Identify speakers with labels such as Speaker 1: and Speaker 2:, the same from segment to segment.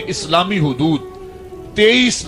Speaker 1: اسلامی حدود 23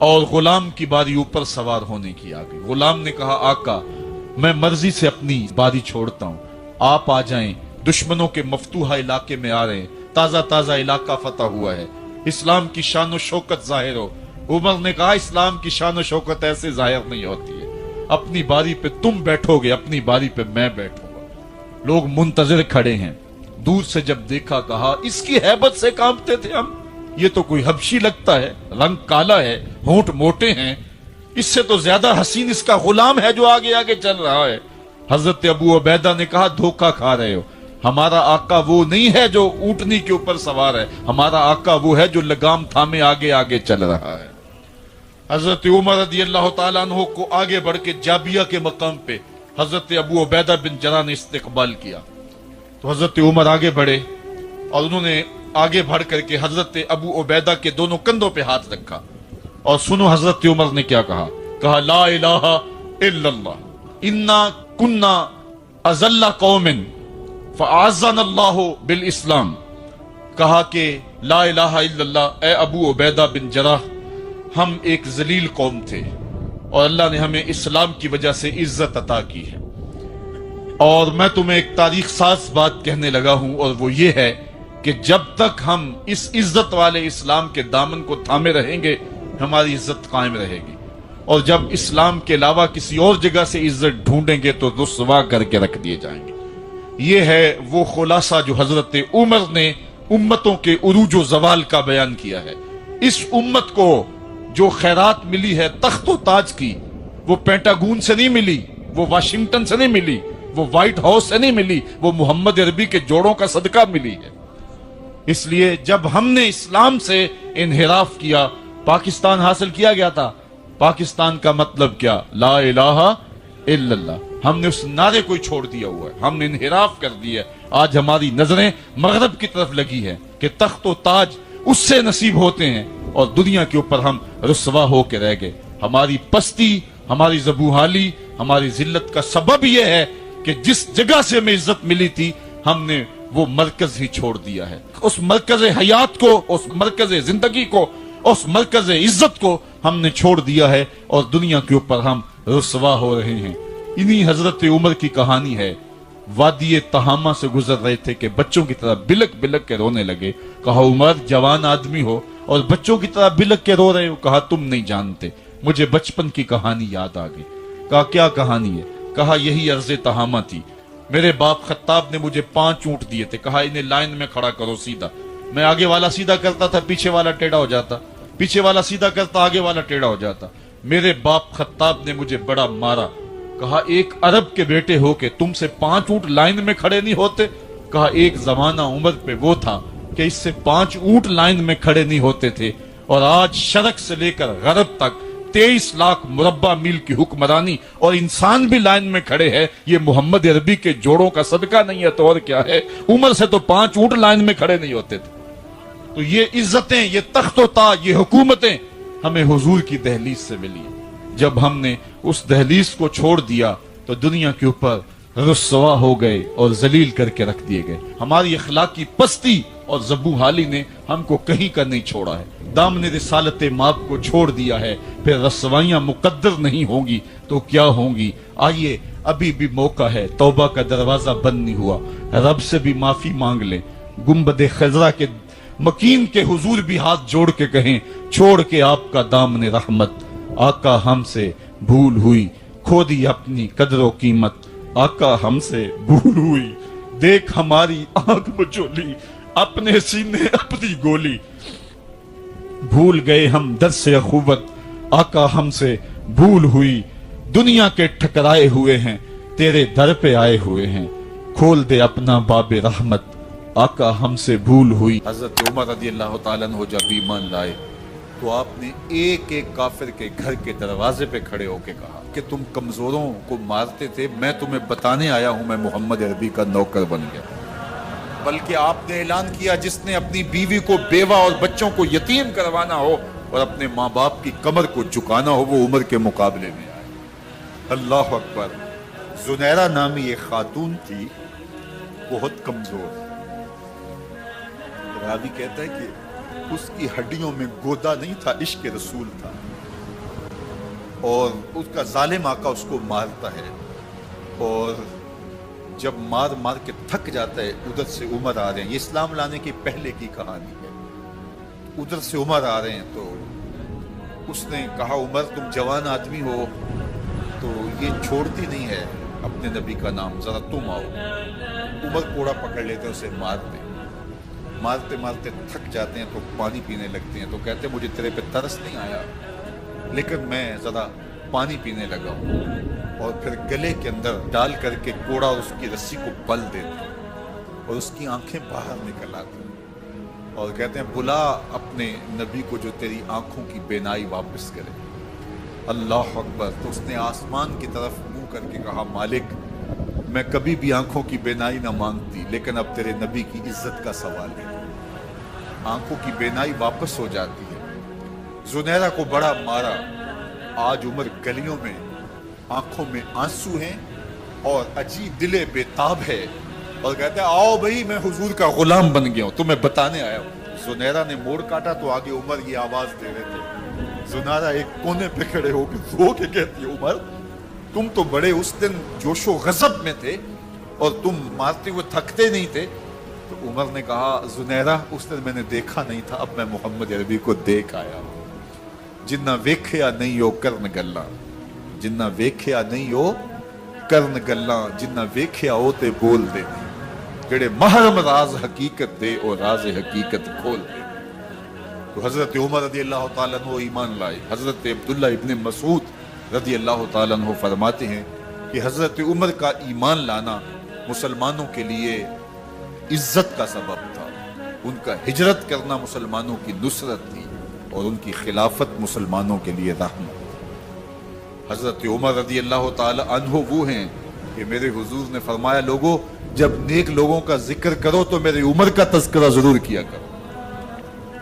Speaker 1: اور غلام کی باری اوپر سوار ہونے کی آ گئی۔ غلام نے کہا آقا میں مرضی سے اپنی باری چھوڑتا ہوں، آپ آ جائیں، دشمنوں کے مفتوحہ علاقے میں آ رہے ہیں، تازہ تازہ علاقہ فتح ہوا ہے، اسلام کی شان و شوکت ظاہر ہو۔ عمر نے کہا اسلام کی شان و شوکت ایسے ظاہر نہیں ہوتی ہے، اپنی باری پہ تم بیٹھو گے، اپنی باری پہ میں بیٹھوں گا۔ لوگ منتظر کھڑے ہیں، دور سے جب دیکھا کہا اس کی ہیبت سے کانپتے تھے ہم، یہ تو کوئی حبشی لگتا ہے، رنگ کالا ہے، ہونٹ موٹے ہیں، اس سے تو زیادہ حسین اس کا غلام ہے جو آگے آگے چل رہا ہے۔ حضرت ابو عبیدہ نے کہا دھوکہ کھا رہے ہو، ہمارا آقا وہ نہیں ہے جو اونٹنی کے اوپر سوار ہے، ہمارا آقا وہ ہے جو لگام تھامے آگے آگے چل رہا ہے۔ حضرت عمر رضی اللہ تعالیٰ عنہ کو آگے بڑھ کے جابیہ کے مقام پہ حضرت ابو عبیدہ بن جراح نے استقبال کیا، تو حضرت عمر آگے بڑھے اور انہوں نے آگے بڑھ کر کے حضرت ابو عبیدہ کے دونوں کندھوں پہ ہاتھ رکھا، اور سنو حضرت عمر نے کیا کہا، کہا لا الہ الا اللہ انا کنا اذل قوم فاعزنا اللہ بالاسلام۔ کہا کہ لا الہ الا اللہ، اے ابو عبیدہ بن جراح، ہم ایک ذلیل قوم تھے اور اللہ نے ہمیں اسلام کی وجہ سے عزت عطا کی ہے، اور میں تمہیں ایک تاریخ ساز بات کہنے لگا ہوں، اور وہ یہ ہے کہ جب تک ہم اس عزت والے اسلام کے دامن کو تھامے رہیں گے ہماری عزت قائم رہے گی، اور جب اسلام کے علاوہ کسی اور جگہ سے عزت ڈھونڈیں گے تو رسوا کر کے رکھ دیے جائیں گے۔ یہ ہے وہ خلاصہ جو حضرت عمر نے امتوں کے عروج و زوال کا بیان کیا ہے۔ اس امت کو جو خیرات ملی ہے تخت و تاج کی، وہ پینٹاگون سے نہیں ملی، وہ واشنگٹن سے نہیں ملی، وہ وائٹ ہاؤس سے نہیں ملی، وہ محمد عربی کے جوڑوں کا صدقہ ملی ہے۔ اس لیے جب ہم نے اسلام سے انحراف کیا، پاکستان حاصل کیا گیا تھا، پاکستان کا مطلب کیا؟ لا الہ الا اللہ۔ ہم نے اس نعرے کو چھوڑ دیا ہوا ہے، ہم نے انحراف کر دیا ہے۔ آج ہماری نظریں مغرب کی طرف لگی ہے کہ تخت و تاج اس سے نصیب ہوتے ہیں، اور دنیا کے اوپر ہم رسوا ہو کے رہ گئے۔ ہماری پستی، ہماری زبوحالی، ہماری ذلت کا سبب یہ ہے کہ جس جگہ سے ہمیں عزت ملی تھی ہم نے وہ مرکز ہی چھوڑ دیا ہے۔ اس مرکز حیات کو، اس مرکز زندگی کو، اس مرکز عزت کو ہم نے چھوڑ دیا ہے، اور دنیا کے اوپر ہم رسوا ہو رہے ہیں۔ انہی حضرت عمر کی کہانی ہے۔ وادی تہامہ سے گزر رہے تھے کہ بچوں کی طرح بلک بلک کے رونے لگے۔ کہا عمر جوان آدمی ہو اور بچوں کی طرح بلک کے رو رہے ہو؟ کہا تم نہیں جانتے، مجھے بچپن کی کہانی یاد آ گئی۔ کہا کیا کہانی ہے؟ کہا یہی عرض تہامہ تھی، میرے باپ خطاب نے مجھے 5 اونٹ دیے تھے، کہا انہیں لائن میں کھڑا کرو سیدھا۔ میں آگے والا سیدھا کرتا تھا، پیچھے والا ٹیڑھا ہو جاتا، پیچھے والا سیدھا کرتا، آگے والا ٹیڑھا ہو جاتا۔ میرے باپ خطاب نے مجھے بڑا مارا۔ کہا ایک عرب کے بیٹے ہو کے تم سے 5 اونٹ لائن میں کھڑے نہیں ہوتے؟ کہا ایک زمانہ عمر پہ وہ تھا کہ اس سے 5 اونٹ لائن میں کھڑے نہیں ہوتے تھے، اور آج شرق سے لے کر غرب تک 23 لاکھ مربع میل کی حکمرانی اور انسان بھی لائن میں کھڑے ہیں۔ یہ محمد عربی کے جوڑوں کا صدقہ نہیں ہے تو اور کیا ہے؟ عمر سے تو 5 اونٹ لائن میں کھڑے نہیں ہوتے تھے۔ تو یہ عزتیں، یہ تخت و تاج، یہ حکومتیں ہمیں حضور کی دہلیز سے ملی۔ جب ہم نے اس دہلیز کو چھوڑ دیا تو دنیا کے اوپر رسوا ہو گئے اور ذلیل کر کے رکھ دیے گئے۔ ہماری اخلاقی پستی اور زبوحالی نے ہم کو کہیں کا نہیں چھوڑا ہے۔ دامن رسالت ماب کو چھوڑ دیا ہے، پھر رسوائیاں مقدر نہیں ہوں گی تو کیا ہوں گی؟ آئیے ابھی بھی موقع ہے، توبہ کا دروازہ بند نہیں ہوا، رب سے بھی معافی مانگ لیں۔ گنبد خضرا کے مکین کے حضور بھی ہاتھ جوڑ کے کہیں چھوڑ کے آپ کا دامن رحمت، آقا ہم سے بھول ہوئی، کھو دی اپنی قدر و قیمت، آقا ہم سے بھول ہوئی، دیکھ ہماری آنکھ بچولی، اپنے سینے اپنی گولی، بھول گئے ہم درس اخوت، آقا ہم سے بھول ہوئی، دنیا کے ٹھکرائے ہوئے ہیں تیرے در پہ آئے ہوئے ہیں، کھول دے اپنا باب رحمت، آقا ہم سے بھول ہوئی۔ حضرت عمر رضی اللہ تعالیٰ عنہ جب ایمان لائے تو آپ نے ایک ایک کافر کے گھر کے دروازے پہ کھڑے ہو کے کہا کہ تم کمزوروں کو مارتے تھے، میں تمہیں بتانے آیا ہوں میں محمد عربی کا نوکر بن گیا۔ بلکہ آپ نے اعلان کیا جس نے اپنی بیوی کو بیوہ اور بچوں کو یتیم کروانا ہو اور اپنے ماں باپ کی کمر کو جھکانا ہو وہ عمر کے مقابلے میں آئے۔ اللہ اکبر۔ زنیرہ نامی ایک خاتون تھی، بہت کمزور، راوی کہتا ہے کہ اس کی ہڈیوں میں گودا نہیں تھا، عشق رسول تھا۔
Speaker 2: اور اس کا ظالم آقا اس کو مارتا ہے، اور جب مار مار کے تھک جاتا ہے، ادھر سے عمر آ رہے ہیں، یہ اسلام لانے کی پہلے کی کہانی ہے، ادھر سے عمر آ رہے ہیں، تو اس نے کہا عمر تم جوان آدمی ہو تو یہ چھوڑتی نہیں ہے اپنے نبی کا نام، ذرا تم آؤ۔ عمر کوڑا پکڑ لیتے ہیں، اسے مارتے مارتے تھک جاتے ہیں تو پانی پینے لگتے ہیں، تو کہتے ہیں مجھے تیرے پہ ترس نہیں آیا لیکن میں ذرا پانی پینے لگا ہوں، اور پھر گلے کے اندر ڈال کر کے کوڑا اس کی رسی کو بل دیتے ہیں اور اس کی آنکھیں باہر نکل آتی ہیں، اور کہتے ہیں بلا اپنے نبی کو جو تیری آنکھوں کی بینائی واپس کرے۔ اللہ اکبر۔ تو اس نے آسمان کی طرف منہ کر کے کہا مالک میں کبھی بھی آنکھوں کی بینائی نہ مانگتی، لیکن اب تیرے نبی کی عزت کا سوال ہے۔ آنکھوں کی بینائی واپس ہو جاتی ہے۔ زنیرہ کو بڑا مارا، آج عمر گلیوں میں آنکھوں میں آنسو ہیں اور عجیب دل بے تاب ہے، اور کہتے ہیں آؤ بھئی میں حضور کا غلام بن گیا ہوں، تمہیں بتانے آیا ہوں۔ زنیرہ نے موڑ کاٹا تو آگے عمر یہ آواز دے رہے تھے۔ زنیرہ ایک کونے پہ کھڑے ہو کے رو کے کہتی ہے عمر تم تو بڑے اس دن جوش و غضب میں تھے اور تم مارتے ہوئے تھکتے نہیں تھے۔ تو عمر نے کہا زنیرہ اس دن میں نے دیکھا نہیں تھا، اب میں محمد عربی کو دیکھ آیا ہوں۔ جنہ ویکھیا نہیں ہو کرن گلاں، جنہ ویکھیا نہیں ہو کرن گلاں، جنہ ویکھیا ہو تے بول دے، جڑے محرم راز حقیقت دے اور راز حقیقت کھول دے۔ تو حضرت عمر رضی اللہ تعالیٰ عنہ ایمان لائے۔ حضرت عبداللہ ابن مسعود رضی اللہ تعالیٰ عنہ فرماتے ہیں کہ حضرت عمر کا ایمان لانا مسلمانوں کے لیے عزت کا سبب تھا، ان کا ہجرت کرنا مسلمانوں کی نصرت تھی، اور ان کی خلافت مسلمانوں کے لیے رحمت۔ حضرت عمر رضی اللہ تعالی عنہ وہ ہیں کہ میرے حضور نے فرمایا لوگوں جب نیک لوگوں کا ذکر کرو تو میرے عمر کا تذکرہ ضرور کیا کرو۔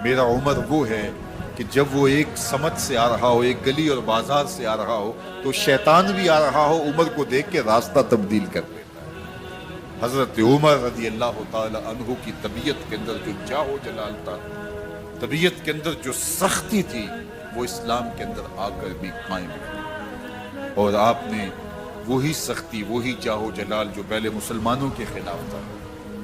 Speaker 2: میرا عمر وہ ہے کہ جب وہ ایک سمت سے آ رہا ہو، ایک گلی اور بازار سے آ رہا ہو تو شیطان بھی آ رہا ہو، عمر کو دیکھ کے راستہ تبدیل کر دیتا ہے۔ حضرت عمر رضی اللہ تعالی عنہ کی طبیعت کے اندر جو جاہ و جلال تھا، طبیعت کے اندر جو سختی تھی، وہ اسلام کے اندر آ کر بھی قائم ہے، اور آپ نے وہی سختی، وہی جاہ و جلال جو پہلے مسلمانوں کے خلاف تھا،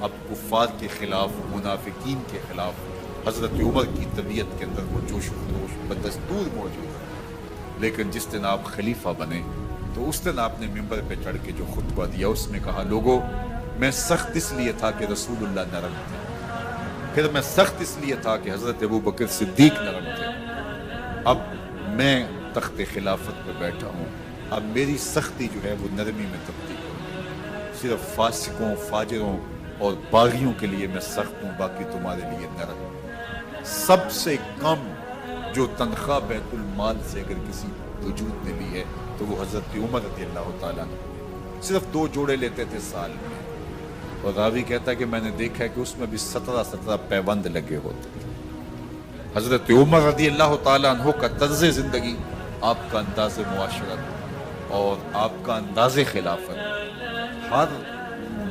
Speaker 2: اب کفار کے خلاف، منافقین کے خلاف حضرت عمر کی طبیعت کے اندر وہ جوش و خروش بدستور موجود ہے۔ لیکن جس دن آپ خلیفہ بنے تو اس دن آپ نے ممبر پہ چڑھ کے جو خطبہ دیا اس میں کہا لوگوں میں سخت اس لیے تھا کہ رسول اللہ نرم تھے، پھر میں سخت اس لیے تھا کہ حضرت ابو بکر صدیق نرم تھے، اب میں تخت خلافت پہ بیٹھا ہوں، اب میری سختی جو ہے وہ نرمی میں تبدیل ہوگی، صرف فاسقوں، فاجروں اور باغیوں کے لیے میں سخت ہوں، باقی تمہارے لیے نرم۔ سب سے کم جو تنخواہ بیت المال سے اگر کسی وجود نے لی ہے تو وہ حضرت عمر رضی اللہ تعالیٰ نے صرف 2 جوڑے لیتے تھے سال میں، اور راوی کہتا ہے کہ میں نے دیکھا ہے کہ اس میں بھی 17 پیوند لگے ہوتے تھے۔ حضرت عمر رضی اللہ تعالیٰ عنہ کا طرز زندگی، آپ کا انداز معاشرت اور آپ کا انداز خلافت، ہر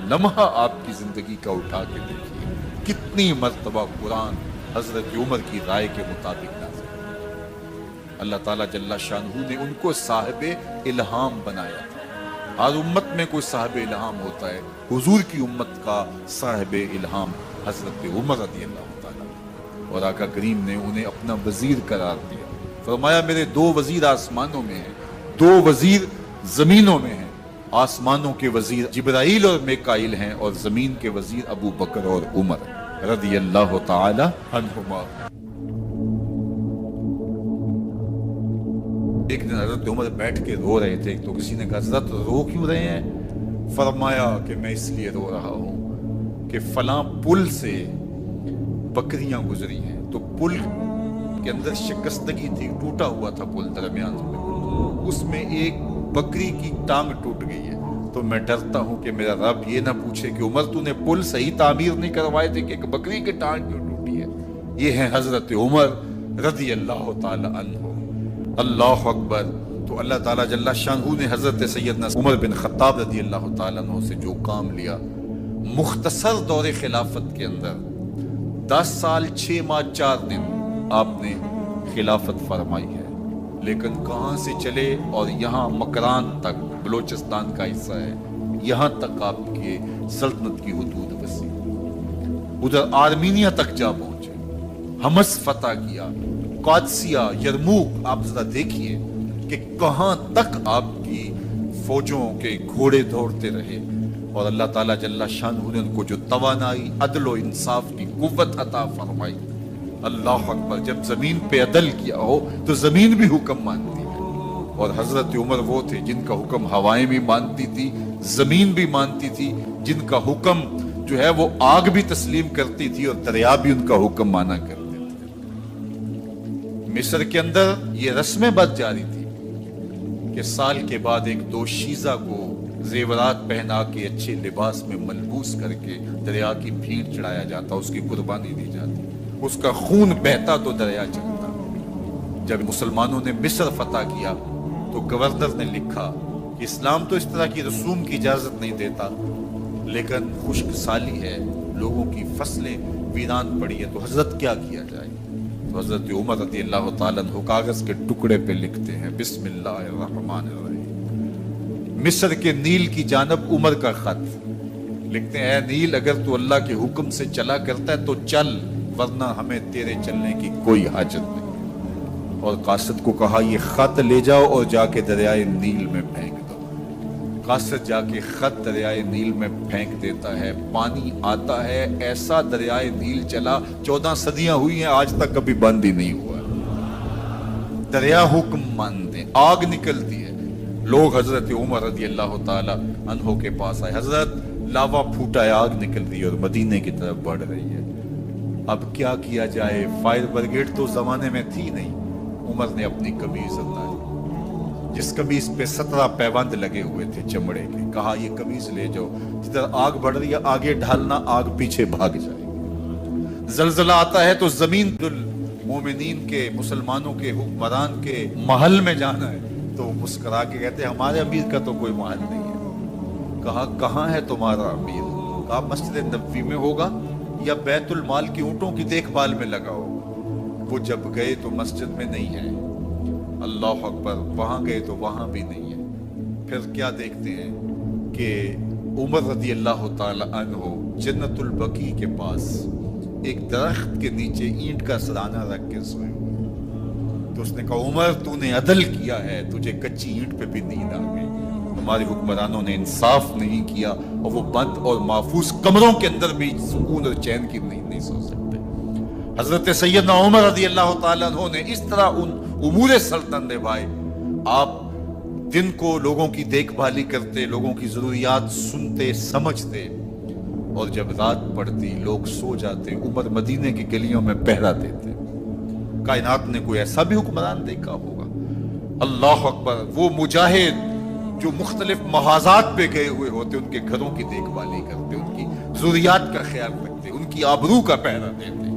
Speaker 2: لمحہ آپ کی زندگی کا اٹھا کے دیکھیے کتنی مرتبہ قرآن حضرت عمر کی رائے کے مطابق نازل۔ اللہ تعالیٰ جل شانہ نے ان کو صاحب الہام بنایا تھا۔ ہر امت میں کوئی صاحب الہام ہوتا ہے، حضور کی امت کا صاحب الہام حضرت عمر رضی اللہ تعالیٰ، اور آقا کریم نے انہیں اپنا وزیر قرار دیا۔ فرمایا میرے 2 وزیر آسمانوں میں ہیں، 2 وزیر زمینوں میں ہیں۔ آسمانوں کے وزیر جبرائیل اور میکائیل ہیں، اور زمین کے وزیر ابو بکر اور عمر رضی اللہ تعالی عنہما۔ ایک دن حضرت عمر بیٹھ کے رو رہے تھے تو کسی نے کہا حضرت رو کیوں رہے ہیں؟ فرمایا کہ میں اس لیے رو رہا ہوں کہ فلاں پل سے بکریاں گزری ہیں، تو پل کے اندر شکستگی تھی، ٹوٹا ہوا تھا پل درمیان میں، اس میں ایک بکری کی ٹانگ ٹوٹ گئی ہے، تو میں ڈرتا ہوں کہ میرا رب یہ نہ پوچھے کہ عمر تو نے پل صحیح تعمیر نہیں کروائے تھے کہ ایک بکری کی ٹانگ کیوں ٹوٹی ہے۔ یہ ہے حضرت عمر رضی اللہ تعالی عنہ۔ اللہ اکبر۔ تو اللہ تعالیٰ جل شانہ نے حضرت سیدنا عمر بن خطاب رضی اللہ تعالیٰ عنہ سے جو کام لیا، مختصر دور خلافت کے اندر 10 سال 6 ماہ 4 دن آپ نے خلافت فرمائی ہے، لیکن کہاں سے چلے اور یہاں مکران تک، بلوچستان کا حصہ ہے، یہاں تک آپ کے سلطنت کی حدود وسیع، ادھر آرمینیا تک جا پہنچے، حمص فتح کیا، قادسیہ، یرموک، آپ ذرا دیکھیے کہ کہاں تک آپ کی فوجوں کے گھوڑے دوڑتے رہے، اور اللہ تعالیٰ جل شانہ نے ان کو جو توانائی، عدل و انصاف کی قوت عطا فرمائی۔ اللہ اکبر، جب زمین پہ عدل کیا ہو تو زمین بھی حکم مانتی ہے، اور حضرت عمر وہ تھے جن کا حکم ہوائیں بھی مانتی تھی، زمین بھی مانتی تھی، جن کا حکم جو ہے وہ آگ بھی تسلیم کرتی تھی اور دریا بھی ان کا حکم مانا کرتے تھے۔ مصر کے اندر یہ رسمیں بد جاری تھی کہ سال کے بعد ایک دوشیزہ کو زیورات پہنا کے اچھے لباس میں ملبوس کر کے دریا کی بھیڑ چڑھایا جاتا، اس کی قربانی دی جاتی، اس کا خون بہتا تو دریا چلتا۔ جب مسلمانوں نے مصر فتح کیا تو گورنر نے لکھا کہ اسلام تو اس طرح کی رسوم کی اجازت نہیں دیتا، لیکن خشک سالی ہے، لوگوں کی فصلیں ویران پڑی ہے، تو حضرت کیا کیا جائے؟ تو حضرت عمر رضی اللہ تعالیٰ عنہ کاغذ کے ٹکڑے پہ لکھتے ہیں، بسم اللہ الرحمن الرحیم، مصر کے نیل کی جانب عمر کا خط لکھتے ہیں، اے نیل اگر تو اللہ کے حکم سے چلا کرتا ہے تو چل، ورنہ ہمیں تیرے چلنے کی کوئی حاجت نہیں۔ اور قاصد کو کہا یہ خط لے جاؤ اور جا کے دریائے نیل میں پھینک دو۔ قاصد جا کے خط دریائے نیل میں پھینک دیتا ہے، پانی آتا ہے، ایسا دریائے نیل چلا، 14 صدیاں ہوئی ہیں آج تک کبھی بند ہی نہیں ہوا۔ دریا حکم مانتے، آگ نکلتی ہے، لوگ حضرت عمر رضی اللہ تعالی عنہ کے پاس آئے، حضرت لاوا پھوٹا ہے، آگ نکل رہی ہے اور مدینے کی طرف بڑھ رہی ہے، اب کیا کیا جائے؟ فائر بریگیڈ تو زمانے میں تھی نہیں۔ عمر نے اپنی قمیض اتاری، جس قمیض پہ 17 پیوند لگے ہوئے تھے چمڑے کے، کہا یہ قمیض لے جاؤ، جدھر آگ بڑھ رہی ہے آگے ڈھالنا، آگ پیچھے بھاگ جائے گی۔ زلزلہ آتا ہے تو زمین مومنین کے، مسلمانوں کے حکمران کے محل میں جانا ہے، تو مسکرا کے کہتے ہیں ہمارے امیر کا تو کوئی محل نہیں ہے۔ کہا کہاں ہے تمہارا امیر؟ کہا مسجد نبوی میں ہوگا یا بیت المال کی اونٹوں کی دیکھ بھال میں لگا ہوگا۔ وہ جب گئے تو مسجد میں نہیں ہے، اللہ اکبر، وہاں گئے تو وہاں بھی نہیں ہے۔ پھر کیا دیکھتے ہیں کہ عمر رضی اللہ تعالی عنہ جنت البقیع کے پاس ایک درخت کے نیچے اینٹ کا سرانہ رکھ کے سوئے ہوئے، تو اس نے کہا عمر تو نے عدل کیا ہے، تجھے کچی اینٹ پہ بھی نیند آ گئی، ہمارے حکمرانوں نے انصاف نہیں کیا، اور وہ بند اور محفوظ کمروں کے اندر بھی سکون اور چین کی نیند نہیں سو سکتے۔ حضرت سیدنا عمر رضی اللہ تعالیٰ عنہ نے اس طرح ان امور سلطنت نبھائے، آپ دن کو لوگوں کی دیکھ بھالی کرتے، لوگوں کی ضروریات سنتے سمجھتے، اور جب رات پڑتی لوگ سو جاتے، عمر مدینے کی گلیوں میں پہرا دیتے۔ کائنات نے کوئی ایسا بھی حکمران دیکھا ہوگا؟ اللہ اکبر، وہ مجاہد جو مختلف محاذات پہ گئے ہوئے ہوتے، ان کے گھروں کی دیکھ بھالی کرتے، ان کی ضروریات کا خیال رکھتے، ان کی آبرو کا پہرا دیتے۔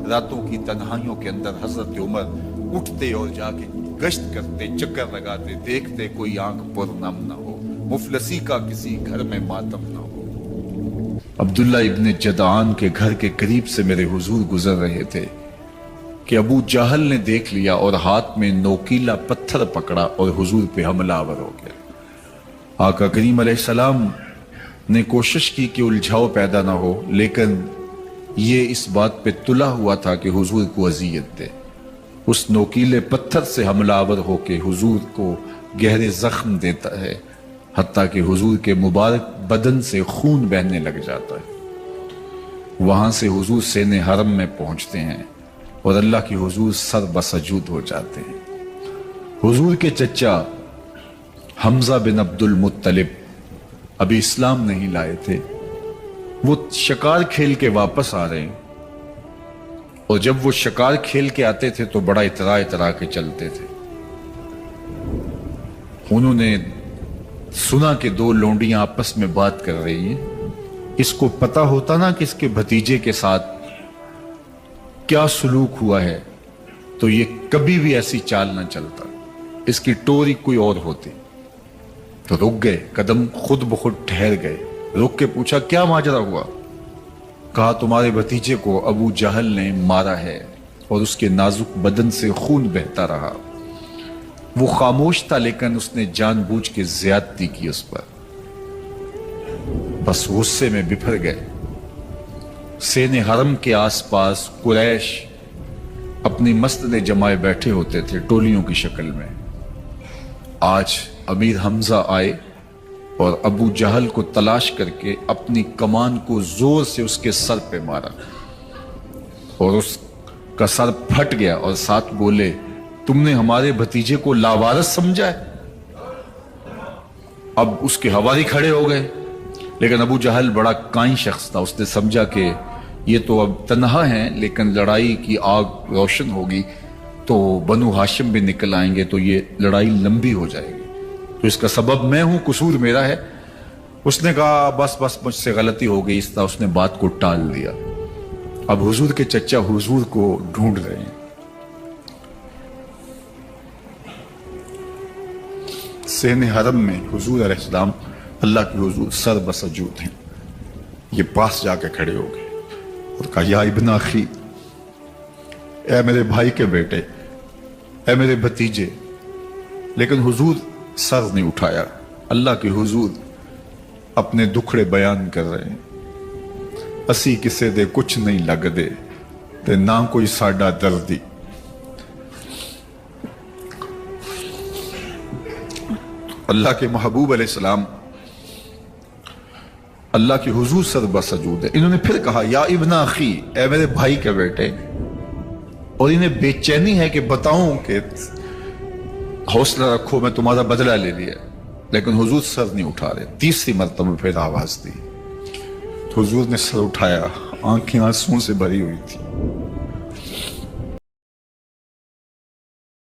Speaker 2: راتوں کی تنہائیوں کے اندر حضرت عمر اٹھتے اور جا کے گشت کرتے، چکر لگاتے، دیکھتے کوئی آنکھ پر نم نہ ہو، مفلسی کا کسی گھر میں ماتم نہ ہو۔ عبداللہ ابن جدعان کے گھر کے قریب سے میرے حضور گزر رہے تھے کہ ابو جہل نے دیکھ لیا اور ہاتھ میں نوکیلا پتھر پکڑا اور حضور پہ حملہ آور ہو گیا۔ آقا کریم علیہ السلام نے کوشش کی کہ الجھاؤ پیدا نہ ہو، لیکن یہ اس بات پہ تلا ہوا تھا کہ حضور کو اذیت دے۔ اس نوکیلے پتھر سے حملہ آور ہو کے حضور کو گہرے زخم دیتا ہے، حتیٰ کہ حضور کے مبارک بدن سے خون بہنے لگ جاتا ہے۔ وہاں سے حضور سین حرم میں پہنچتے ہیں اور اللہ کی حضور سر بسجود ہو جاتے ہیں۔ حضور کے چچا حمزہ بن عبد المطلب ابھی اسلام نہیں لائے تھے، وہ شکار کھیل کے واپس آ رہے ہیں، اور جب وہ شکار کھیل کے آتے تھے تو بڑا اترا کے چلتے تھے۔ انہوں نے سنا کہ 2 لونڈیاں آپس میں بات کر رہی ہیں، اس کو پتا ہوتا نا کہ اس کے بھتیجے کے ساتھ کیا سلوک ہوا ہے تو یہ کبھی بھی ایسی چال نہ چلتا، اس کی ٹوری کوئی اور ہوتی۔ تو رک گئے، قدم خود بخود ٹھہر گئے، رک کے پوچھا کیا ماجرا ہوا؟ کہا تمہارے بھتیجے کو ابو جہل نے مارا ہے اور اس کے نازک بدن سے خون بہتا رہا۔ وہ خاموش تھا لیکن اس نے جان بوجھ کے زیادتی کی اس پر. بس غصے میں بپھر گئے. سین حرم کے آس پاس قریش اپنی مسجدیں جمائے بیٹھے ہوتے تھے ٹولیوں کی شکل میں. آج امیر حمزہ آئے اور ابو جہل کو تلاش کر کے اپنی کمان کو زور سے اس کے سر پہ مارا اور اس کا سر پھٹ گیا اور ساتھ بولے تم نے ہمارے بھتیجے کو لاوارث سمجھا ہے. اب اس کے حواری کھڑے ہو گئے لیکن ابو جہل بڑا کائن شخص تھا. اس نے سمجھا کہ یہ تو اب تنہا ہیں لیکن لڑائی کی آگ روشن ہوگی تو بنو ہاشم بھی نکل آئیں گے تو یہ لڑائی لمبی ہو جائے گی. تو اس کا سبب میں ہوں, قصور میرا ہے. اس نے کہا بس بس مجھ سے غلطی ہو گئی. اس طرح اس نے بات کو ٹال دیا. اب حضور کے چچا حضور کو ڈھونڈ رہے ہیں. سین حرم میں حضور علیہ السلام اللہ کے حضور سر بسجود ہیں. یہ پاس جا کے کھڑے ہو گئے اور کہا یا ابن اخی, اے میرے بھائی کے بیٹے, اے میرے بھتیجے. لیکن حضور سر نہیں اٹھایا. اللہ کے حضور اپنے دکھڑے بیان کر رہے ہیں. اسی کسے دے کچھ نہیں لگ دے تے نہ کوئی ساڈا دردی. اللہ کے محبوب علیہ السلام اللہ کے حضور سر بسجود ہے. انہوں نے پھر کہا یا ابن اخی, اے میرے بھائی کے بیٹے. اور انہیں بے چینی ہے کہ بتاؤں کہ حوصلہ رکھو میں تمہارا بدلہ لے لیا. لیکن حضور سر نہیں اٹھا رہے. تیسری مرتبہ پھر آواز دی تو حضور نے سر اٹھایا. آنکھیں آنسوں سے بھری ہوئی تھی.